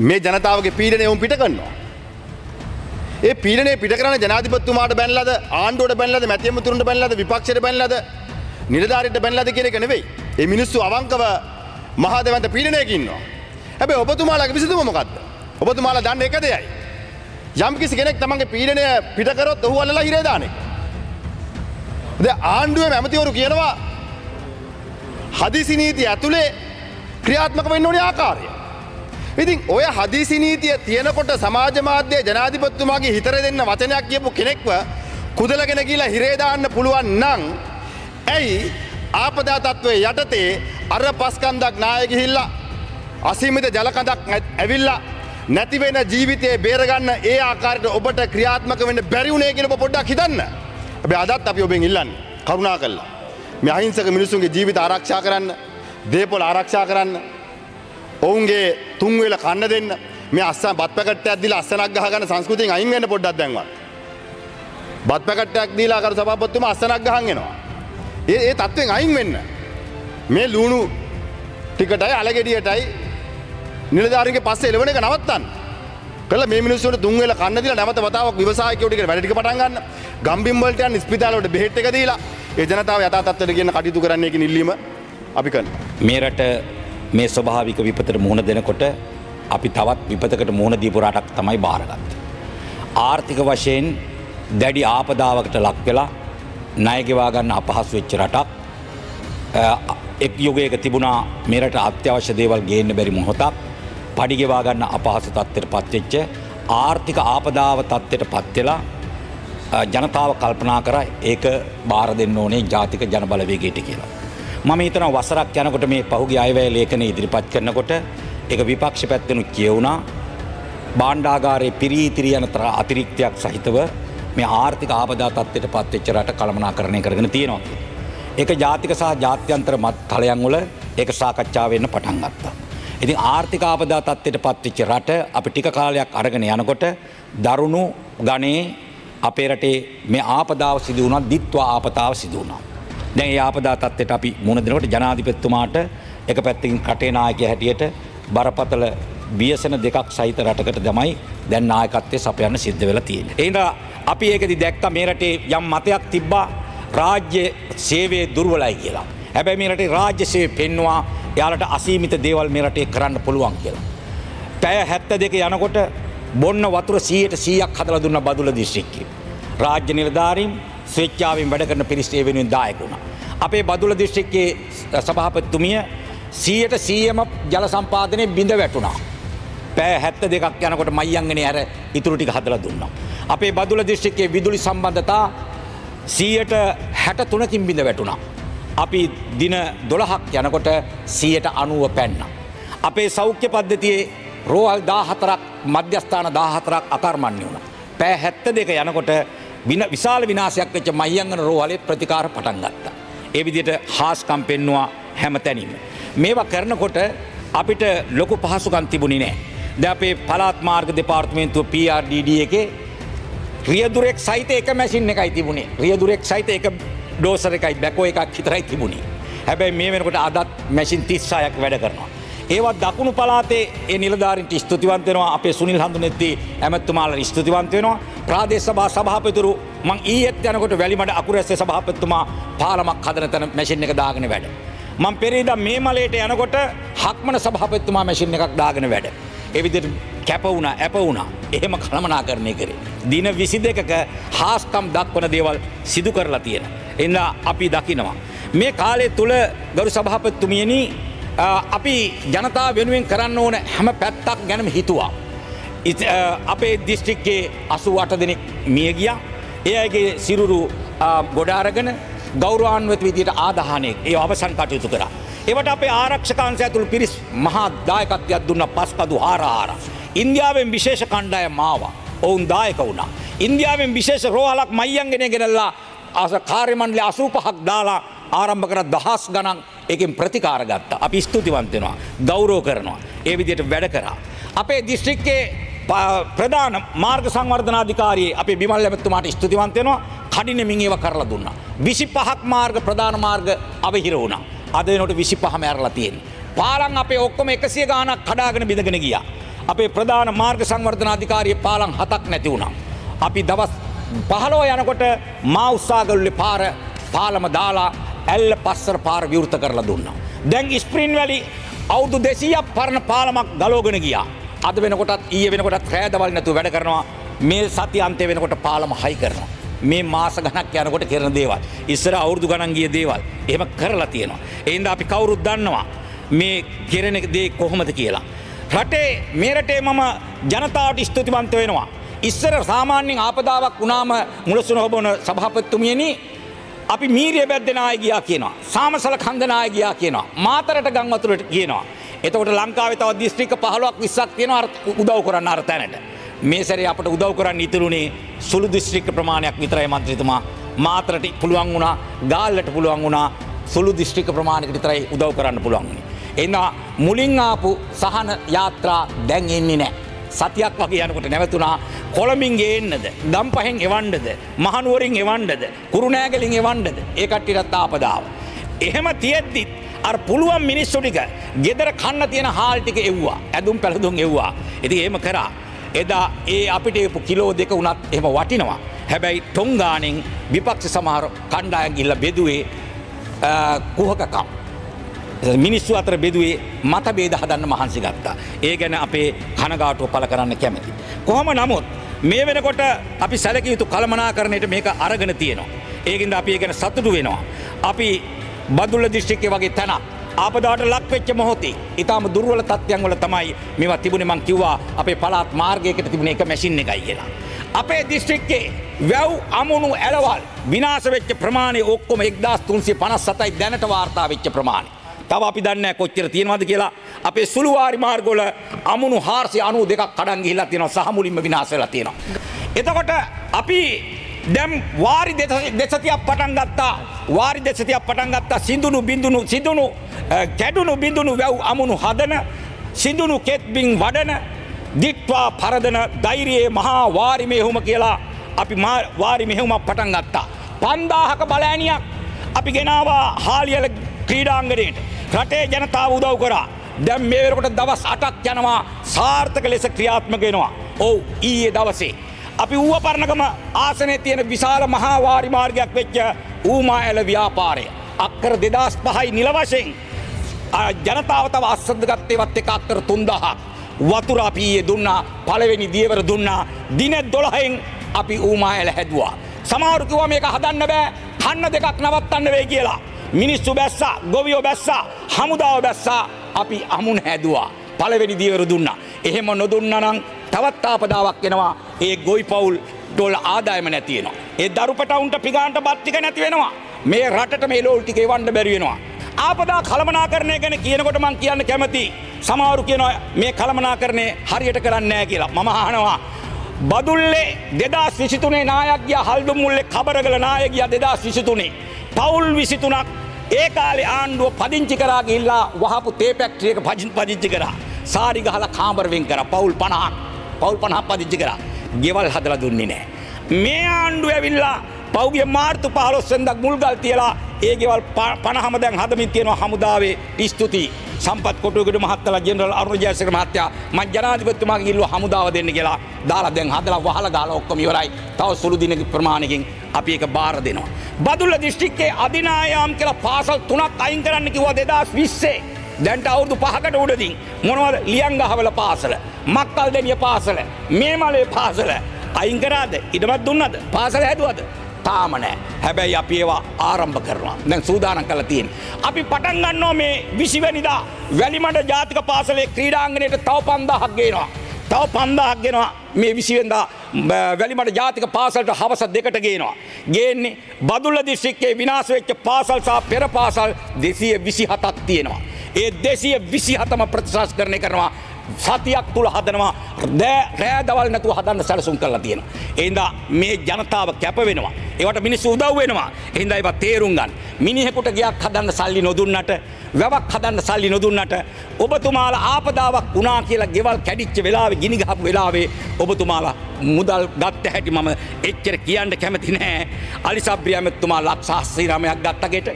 මේ ජනතාවගේ පීඩනය උන් පිට කරනවා. ඒ පීඩනය පිට කරන ජනාධිපතිතුමාට බැනලාද ආණ්ඩුවට බැනලාද මැතිඇමතුරුන්ට බැනලාද විපක්ෂයට බැනලාද නිලධාරීන්ට බැනලාද කියන එක නෙවෙයි. ඒ මිනිස්සු අවංකව මහා දෙවන්ත පීඩනයක ඉන්නවා. හැබැයි ඔබතුමාලාගේ විසඳුම මොකද්ද? ඔබතුමාලා දන්නේ එක දෙයයි. යම් කිසි කෙනෙක් තමන්ගේ පීඩනය පිට කරොත් ඔහු අල්ලලා හිරේ දාන එක. දැන් ආණ්ඩුවේ ඇමතිවරු කියනවා හදිසි නීතිය ඇතුලේ ක්‍රියාත්මක වෙන්න ඕනේ ආකාරය. ඉතින් ඔය හදිසි නීතිය තියෙනකොට සමාජ මාධ්‍ය ජනාධිපතිතුමාගේ හිතර දෙන්න වචනයක් කියපු කෙනෙක්ව කුදලගෙන ගිහලා හිරේ දාන්න පුළුවන් නම් ඇයි ආපදා තත්ත්වයේ යටතේ අර පස්කන්දක් නාය ගිහිල්ලා අසීමිත ජල කඳක් ඇවිල්ලා නැති වෙන ජීවිතේ බේරගන්න ඒ ආකාරයට ඔබට ක්‍රියාත්මක වෙන්න බැරි වුණේ කියලා ඔබ පොඩ්ඩක් හිතන්න. හැබැයි අදත් අපි ඔබෙන් ඉල්ලන්නේ කරුණා කරලා මේ අහිංසක මිනිසුන්ගේ ජීවිත ආරක්ෂා කරන්න, දේපොළ ආරක්ෂා කරන්න, ඔවුන්ගේ තුන් වේල කන්න දෙන්න. මේ අස්සන් බත් පැකට්ටයක් දීලා අස්සනක් ගහගන්න සංස්කෘතියෙන් අයින් වෙන්න පොඩ්ඩක් දැන්වත්. බත් පැකට්ටයක් දීලා කර සභාපතිතුමා අස්සනක් ගහන් එනවා. ඒ තත්ත්වෙන් අයින් වෙන්න. මේ ලුණු ටිකටයි අලගෙඩියටයි නිලධාරීන්ගේ පස්සේ එළවෙන එක නවත්තන්න. කළා මේ මිනිස්සුන්ට තුන් වේල කන්න දීලා නැවත වතාවක් ව්‍යවසායකයෝ ටික වැඩ ටික පටන් ගන්න. ගම්බිම් වලට යන ස්පිතාල වලට බෙහෙත් එක දීලා ඒ ජනතාව යථා තත්ත්වයට කියන කටයුතු කරන්න කියන ඉල්ලීම අපි කරනවා. මේ රට මේ ස්වභාවික විපතට මුහුණ දෙනකොට අපි තවත් විපතකට මුහුණ දීපු රටක් තමයි බාරගත්තේ. ආර්ථික වශයෙන් දැඩි ආපදාවකට ලක් වෙලා ණය ගෙවා ගන්න අපහසු වෙච්ච රටක්. එක් යුගයක තිබුණා මේ රට අත්‍යවශ්‍ය දේවල් ගේන්න බැරි මොහොතක්. පඩි ගෙවා ගන්න අපහසු තත්ත්වයට පත් වෙච්ච ආර්ථික ආපදාව තත්ත්වයට පත් වෙලා ජනතාව කල්පනා කරා ඒක බාර දෙන්න ඕනේ ජාතික ජන බලවේගයට කියලා. මම හිතනවා වසරක් යනකොට මේ පහුගිය අයවැය ලේඛනය ඉදිරිපත් කරනකොට ඒක විපක්ෂ පැත්තෙනුත් කියවුණා. භාණ්ඩාගාරයේ පිරීතිරි යන අතිරික්තයක් සහිතව මේ ආර්ථික ආපදා තත්ත්වයට පත් වෙච්ච රට කළමනාකරණය කරගෙන තියෙනවා කියලා. ඒක ජාතික සහ ජාත්‍යන්තර තලයන් වල ඒක සාකච්ඡා වෙන්න පටන් ගත්තා. ඉතින් ආර්ථික ආපදා තත්ත්වයට පත් වෙච්ච රට අපි ටික කාලයක් අරගෙන යනකොට දරුණු ගණේ අපේ රටේ මේ ආපදාව සිදු වුණා, දිත්වා ආපදාව සිදු වුණා. දැන් මේ ආපදා තත්ත්වයට අපි මුහුණ දෙනකොට ජනාධිපතිතුමාට එක පැත්තකින් රටේ නායකයා හැටියට බරපතල ව්‍යසන දෙකක් සහිත රටකට තමයි දැන් නායකත්වයේ සපයන්න සිද්ධ වෙලා තියෙන්නේ. ඒ හින්දා අපි ඒකදී දැක්කා මේ රටේ යම් මතයක් තිබ්බා රාජ්‍ය සේවයේ දුර්වලයි කියලා. හැබැයි මේ රටේ රාජ්‍ය සේවය පෙන්නවා යාලට අසීමිත දේවල් මේ රටේ කරන්න පුළුවන් කියලා. පැය 72 යනකොට බොන්න වතුර 100%ක් හදලා දුන්න බදුල්ල දිස්ත්‍රික්කයේ. රාජ්‍ය නිලධාරීන් ස්වේච්ඡාවෙන් වැඩ කරන පිරිස ඒ වෙනුවෙන් දායක වුණා. අපේ බදුල්ල දිස්ත්‍රික්කයේ සභාපතිතුමිය 100%ම ජල සම්පාදනයේ බිඳ වැටුණා. පැය 72ක් යනකොට මයංගනේ අර ඉතුරු ටික හදලා දුන්නා. අපේ බදුල්ල දිස්ත්‍රික්කයේ විදුලි සම්බන්ධතා 63කින් බිඳ වැටුණා. අපි දින 12ක් යනකොට 90% පැන්නා. අපේ සෞඛ්‍ය පද්ධතියේ රෝහල් 14ක් මධ්‍යස්ථාන 14ක් අකර්මණ්‍ය වුණා. පැය 72 යනකොට විශාල විනාශයක් වෙච්ච මහියංගන රෝහලේ ප්‍රතිකාර පටන් ගත්තා. ඒ විදිහට හාස්කම් පෙන්නවා හැමතැනින්ම. මේවා කරනකොට අපිට ලොකු පහසුකම් තිබුණේ නැහැ. දැන් අපේ පළාත් මාර්ග දෙපාර්තමේන්තුව PRDD එකේ රියදුරෙක් සහිත එක මැෂින් එකයි තිබුණේ. රියදුරෙක් සහිත එක ඩෝසර් එකයි බැකෝ එකක් විතරයි තිබුණේ. හැබැයි මේ වෙනකොට අදත් මැෂින් 36ක් වැඩ කරනවා. ඒවත් දකුණු පළාතේ ඒ නිලධාරීන්ට ස්තුතිවන්ත වෙනවා. අපේ සුනිල් හඳුනෙත්ති ඇමතුමාලා ස්තුතිවන්ත වෙනවා. ප්‍රාදේශ සභා සභාපතිතුරු මං ඊයේත් යනකොට වැලිමඩ අකුරැස්සේ සභාපතිතුමා පාලමක් හදන තැන මැෂින් එක දාගෙන වැඩ. මං පෙරේදා මේ මලේට යනකොට හක්මන සභාපතිතුමා මැෂින් එකක් දාගෙන වැඩ. ඒ විදිහට කැප වුණා, ඇප වුණා. එහෙම කළමනාකරණය කරේ. දින 22ක හාස්කම් දක්වන දේවල් සිදු කරලා තියෙන. එන්න අපි දකිනවා. මේ කාලය තුල ගරු සභාපතිතුමියනි අපි ජනතාව වෙනුවෙන් කරන්න ඕන හැම පැත්තක් ගැනම හිතුවා. අපේ දිස්ත්‍රික්කයේ 88 දෙනෙක් මිය ගියා. ඒ අයගේ සිරුරු ගොඩ අරගෙන ගෞරවාන්විත විදියට ආදාහනයේ ඒ අවසන් කටයුතු කරා. ඒවට අපේ ආරක්ෂක අංශය ඇතුළු පිරිස් මහා දායකත්වයක් දුන්නා. පස්කඩු 4 ඉන්දියාවෙන් විශේෂ කණ්ඩායම් ආවා. ඔවුන් දායක වුණා. ඉන්දියාවෙන් විශේෂ රෝහලක් මයංගනේ ගෙනල්ලා කාර්ය මණ්ඩලය 85ක් දාලා ආරම්භ කර දහස් ගණන් ඒකෙන් ප්‍රතිකාර ගත්තා. අපි ස්තුතිවන්ත වෙනවා, ගෞරව කරනවා. ඒ විදිහට වැඩ කරා. අපේ දිස්ත්‍රික්කයේ ප්‍රධාන මාර්ග සංවර්ධනාධිකාරී අපේ බිමල් ඇමතුමාට ස්තුතිවන්ත වෙනවා. කඩිනමින් ඒව කරලා දුන්නා. 25ක් මාර්ග ප්‍රධාන මාර්ග අවහිර වුණා. අද වෙනකොට 25ම ඇරලා තියෙනවා. පාලම් අපේ ඔක්කොම 100 ගාණක් කඩාගෙන බිඳගෙන ගියා. අපේ ප්‍රධාන මාර්ග සංවර්ධන අධිකාරිය පාලම් 7ක් නැති වුණා. අපි දවස් 15 යනකොට මා උස්සාගල්ලේ පාලම දාලා ඇල්ල පස්සර පාර විවෘත කරලා දුන්නා. දැන් ස්ප්‍රින් වැලි අවුරුදු 200ක් පරණ පාලමක් ගලවගෙන ගියා. අද වෙනකොටත් ඊයේ වෙනකොටත් රෑදවල් නැතුව වැඩ කරනවා. මේ සති අන්තය වෙනකොට පාලම හයි කරනවා. මේ මාස ගණක් යනකොට කරන දේවල්. ඉස්සර අවුරුදු ගණන් ගිය දේවල්. එහෙම කරලා තියෙනවා. ඒ හින්දා අපි කවුරුත් දන්නවා මේ කෙරෙන දේ කොහොමද කියලා. මේ රටේ මම ජනතාවට ස්තුතිවන්ත වෙනවා. ඉස්සර සාමාන්‍යයෙන් ආපදාවක් වුණාම මුලසුන හොබන සභාපතිතුමියනි අපි මීරිය බැද්දෙන අය ගියා කියනවා. සාමසල කන්දන අය ගියා කියනවා. මාතරට ගම් වතුරට කියනවා. එතකොට ලංකාවේ තව දිස්ත්‍රික්ක 15ක් 20ක් තියෙනවා උදව් කරන්න අර තැනට. මේ සැරේ අපට උදව් කරන්න ඉතුරුනේ සුළු දිස්ත්‍රික්ක ප්‍රමාණයක් විතරයි මන්ත්‍රීතුමා. මාතරට පුළුවන් වුණා, ගාල්ලට පුළුවන් වුණා, සුළු දිස්ත්‍රික්ක ප්‍රමාණයකට විතරයි උදව් කරන්න පුළුවන් වුණේ. එහෙනම් මුලින් ආපු සහන යාත්‍රා දැන් එන්නේ නැහැ. සතියක් වගේ යනකොට නැවතුණා. කොළඹින් ගේන්නද, ගම්පහෙන් එවන්නද, මහනුවරින් එවන්නද, කුරුණෑගලින් එවන්නද, ඒ කට්ටියටත් ආපදාව. එහෙම තියෙද්දි අර පුළුවන් මිනිස්සු ටික ගෙදර කන්න තියෙන හාල් ටික එව්වා. ඇඳුම් පැළඳුම් එව්වා. ඉතින් එහෙම කරා. එදා ඒ අපිට එපු කිලෝ 2 උනත් එහෙම වටිනවා. හැබැයි ටොංගාණෙන් විපක්ෂ සමහර කණ්ඩායම් ගිල්ල බෙදුවේ කුහකකම්. මිනිස්සු අතර බෙදුවේ මතභේද හදන්න මහන්සි ගත්තා. ඒ ගැන අපේ කනගාටුව පළ කරන්න කැමැති. කොහොම නමුත් මේ වෙනකොට අපි සැලකිය යුතු කළමනාකරණයට මේක අරගෙන තියෙනවා. ඒකින්ද අපි ඒ ගැන සතුටු වෙනවා. අපි බදුල්ල දිස්ත්‍රික්කයේ වගේ තැනක් ආපදාවට ලක් වෙච්ච මොහොතේ ඊටාම දුර්වල තත්ත්වයන් වල තමයි මේවා තිබුණේ. මං කිව්වා අපේ පළාත් මාර්ගයකට තිබුණ එක මැෂින් එකයි කියලා. අපේ දිස්ත්‍රික්කයේ වැව් අමුණු ඇලවල් විනාශ වෙච්ච ප්‍රමාණය ඔක්කොම 1357යි දැනට වාර්තා වෙච්ච ප්‍රමාණය. තව අපි දන්නේ නැහැ කොච්චර තියෙනවද කියලා. අපේ සුළුවාරි මාර්ගවල අමුණු 492ක් කඩන් ගිහිල්ලා තියෙනවා, සහ මුලින්ම විනාශ වෙලා තියෙනවා. එතකොට අපි දැන් වාරි 200ක් පටන් ගත්තා. වාරි 200ක් පටන් ගත්තා. සිඳුණු කැඩුණු බිඳුණු වැව් අමුණු හදන, සිඳුණු කෙත්බින් වඩන, දික්වා පරදන ධෛර්යයේ මහා වාරි මෙහෙයුම කියලා අපි වාරි මෙහෙයුමක් පටන් ගත්තා. 5000ක බලෑනියක් අපි ගෙනාවා හාලියල ක්‍රීඩාංගණයට. රටේ ජනතාව උදව් කරා. දැන් මේ වෙනකොට දවස් 8ක් යනවා සාර්ථක ලෙස ක්‍රියාත්මක වෙනවා. ඔව් ඊයේ දවසේ අපි ඌව පරණගම ආසනයේ තියෙන විශාල මහා වාරි මාර්ගයක් වෙච්ච ඌමාඇල ව්‍යාපාරය අක්කර 2005යි නිල වශයෙන් ජනතාව තව අස්සද්ද ගත්තේවත් එක අක්කර 3000ක් වතුර අපි ඊයේ දුන්නා. පළවෙනි දියවර දුන්නා. දින 12න් අපි ඌමාඇල හැදුවා. සමහරු කිව්වා මේක හදන්න බෑ, කන්න දෙකක් නවත්තන්න වෙයි කියලා. මිනිස්සු බැස්සා, ගොවියෝ බැස්සා, හමුදාව බැස්සා, අපි අමුණ හැදුවා. පළවෙනි දියවර දුන්නා. එහෙම නොදුන්නා නම් තවත් ආපදාවක් එනවා. ඒ ගොවි පවුල් ඩොල ආදායම නැති වෙනවා. ඒ දරුපටවුන්ට පිගාන්ට බත් ටික නැති වෙනවා. මේ රටට මේ ලෝල් ටික එවන්න බැරි වෙනවා. ආපදා කළමනාකරණය ගැන කියනකොට මම කියන්න කැමතියි. සමහරු කියනවා මේ කළමනාකරණය හරියට කරන්නේ නැහැ කියලා. මම අහනවා බදුල්ලේ 2023 නායක ගියා, හල්දුම් මුල්ලේ කබරගල නායක ගියා 2023. පවුල් 23ක් ඒ කාලේ ආණ්ඩුව පදිංචි කරා ගිහිල්ලා වහපු තේ ෆැක්ටරි එක පදිංචි කරා. සාරි ගහලා කාමර වෙන් කරා. පවුල් 50ක් පදිංචි කරා. ගෙවල් හදලා දුන්නේ නැහැ. මේ ආණ්ඩුව ඇවිල්ලා පෞගිය මාර්තු 15 වෙනිදා මුල්ගල් තියලා ඒ ගෙවල් 50ම දැන් හදමින් තියෙනවා. හමුදාවේ ස්තුති. සම්පත් කොටුවේගොඩ මහත්තයා, ජෙනරල් අරුණ ජයසේකර මහත්තයා මම ජනාධිපතිතුමාගෙන් ඉල්ලුවා හමුදාව දෙන්න කියලා. දාලා දැන් හදලා වහලා දාලා ඔක්කොම ඉවරයි. තව සුළු දිනක ප්‍රමාණයකින් අපි ඒක බාර දෙනවා. බදුල්ල දිස්ත්‍රික්කයේ අදිනායම් කියලා පාසල් 3ක් අයින් කරන්න කිව්වා 2020. දැන්ට අවුරුදු 5කට උඩදින් මොනවද ලියංගහවල පාසල, මක්කල්දෙනිය පාසල, මේමලේ පාසල අයින් කරාද? ඉඩමක් දුන්නද? පාසල හැදුවද? තාම නැහැ. හැබැයි අපි ඒවා ආරම්භ කරනවා. දැන් සූදානම් කරලා තියෙන්නේ. අපි පටන් ගන්නවා මේ 20 වෙනිදා වැලිමඩ ජාතික පාසලේ ක්‍රීඩාංගණයට තව 5000ක් ගේනවා. තව 5000ක් ගෙනවා මේ 20 වෙනිදා වැලිමඩ ජාතික පාසලට හවස 2ට ගේනවා. ගේන්නේ බදුල්ල දිස්ත්‍රික්කයේ විනාශ වෙච්ච පාසල් සහ පෙර පාසල් 227ක් තියෙනවා. ඒ 227ම ප්‍රතිසංස්කරණය කරනවා. සතියක් තුල හදනවා. රෑ දවල් නැතුව හදන්න සැලසුම් කරලා තියෙනවා. ඒ හින්දා මේ ජනතාව කැප වෙනවා. ඒවට මිනිස්සු උදව් වෙනවා. ඒ හින්දා ඒවා තේරුම් ගන්න. මිනිහෙකුට ගයක් හදන්න සල්ලි නොදුන්නට, වැවක් හදන්න සල්ලි නොදුන්නට, ඔබතුමාලා ආපදාවක් වුණා කියලා ගෙවල් කැඩිච්ච වෙලාවේ, ගිනි ගහපු වෙලාවේ ඔබතුමාලා මුදල් ගත්ත හැටි මම එච්චර කියන්න කැමති නෑ. අලිසබ්‍රිය ඇමතුමා ලක්ෂ 89ක් ගත්ත ගෙට.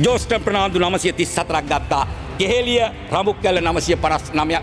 ජෝස්ටන් ප්‍රනාන්දු 934ක් ගත්තා. කෙහෙලිය රඹුක්කැල 959ක්